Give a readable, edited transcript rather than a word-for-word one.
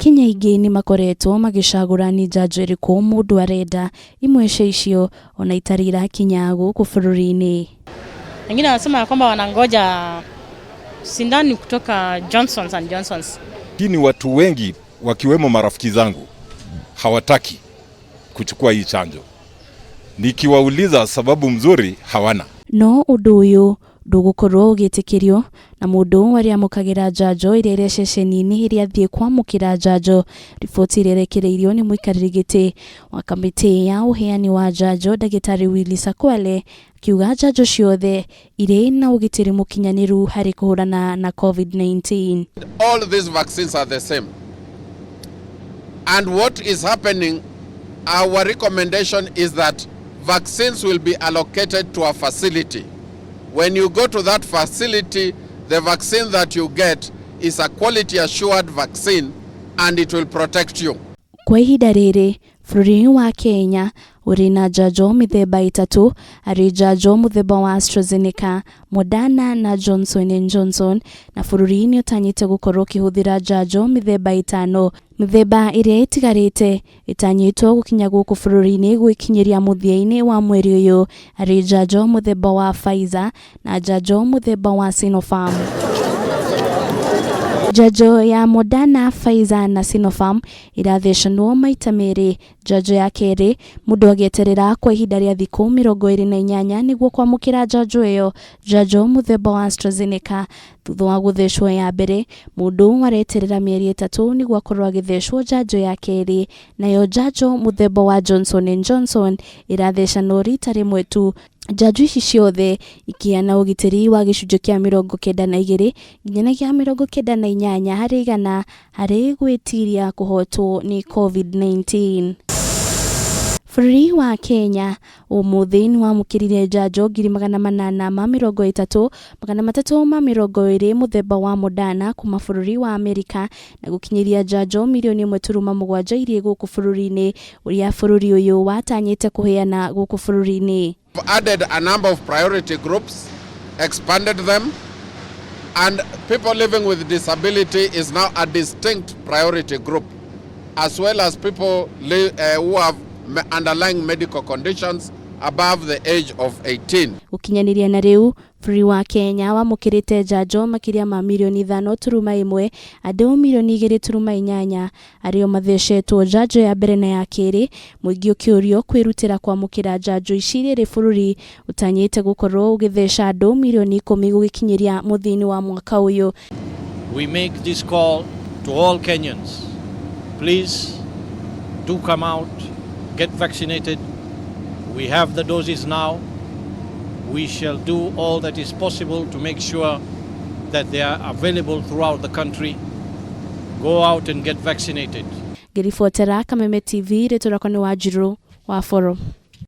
Akenya aingĩ ni makoretwo magicagura ni njanjo ĩrĩkũ mundu arenda, imwe icio ona itari irakinya gũkũ bũrũri-inĩ. Wengine wanasema kwamba wanangoja sindani kutoka Johnson's and Johnson's. Lakini watu wengi wakiwemo marafiki zangu hawataki kuchukua hii chanjo. Nikiwauliza sababu mzuri hawana. No undu uyu ndugukorwo ugitikirio na mundu waria mukagira njanjo iria ceceni-ini iria thie kwamukira njanjo. Riboti irerekereirio ni muikariri giti wa kamiti ya uheani wa njanjo Dagitari Willis Akwale kiuga njanjo ciothe ire na ugitiri mukinyaniru hari kuhurana na COVID-19. All these vaccines are the same. And what is happening, our recommendation is that vaccines will be allocated to a facility. When you go to that facility, the vaccine that you get is a quality assured vaccine and it will protect you. Kwa ihinda rĩrĩ bũrũri wa Kenya uri na njanjo mithemba itatu, ari njanjo muthemba wa AstraZeneca, Moderna na Johnson & Johnson, na bũrũri ni utanyite gukorwo kihuthira njanjo mithemba itano. Mithemba iria itigarite itanyitwo gukinya guku bũrũri-inĩ gwikinyiria muthia-inĩ wa mweri uyu, ari njanjo muthemba wa Pfizer na njanjo muthemba wa Sinopharm. Njanjo ya Moderna, Pfizer na Sinopharm irathecanwo maita meri. Njanjo ya keri mundu agieterera kwa ihinda ria thiku 28 niguo kwamukira njanjo iyo. Njanjo muthemba wa AstraZeneca thutha wa guthecwo ya mbere mundu areterera mieri 3 niguo akorwo agithecwo njanjo ya keri. Nayo njanjo muthemba wa Johnson & Johnson irathecanwo rita rimwe tu. Njanjo ici ciothe ikiana ugitiri wa gicunjĩ kia 92 nginyagia 98 harĩ igana harĩ gwĩtiria kuhotwo ni COVID-19. Bũrũri wa Kenya umuthi ni wamũkĩrire njanjo 830 320 muthemba wa Moderna kuma bũrũri wa Amerika na gukinyiria njanjo milioni 1.7 iria gũkũ bũrũri-inĩ uria bũrũri uyu watanyĩte kuheana gũkũ bũrũri-inĩ. Added a number of priority groups, expanded them, and people living with disability is now a distinct priority group, as well as people who have underlying medical conditions above the age of 18. Ukinyaniria na riu bũrũri wa Kenya wamũkĩrĩte njanjo makiria ma milioni 5.1, andũ milioni 2.8 ario mathecetwo njanjo ya mbere na ya keri. Mũingĩ ũkĩũrio kwĩrutĩra kwamũkĩra njanjo ici rĩrĩ bũrũri utanyĩte gukorwo ũgĩtheca andũ milioni 10 gũgĩkinyiria mũthia-inĩ wa mwaka ũyũ. We make this call to all Kenyans. Please do come out, get vaccinated. We have the doses now. We shall do all that is possible to make sure that they are available throughout the country. Go out and get vaccinated. Ngĩribotera Kameme TV, rĩtũrakwa nĩ Wanjiru wa Forum.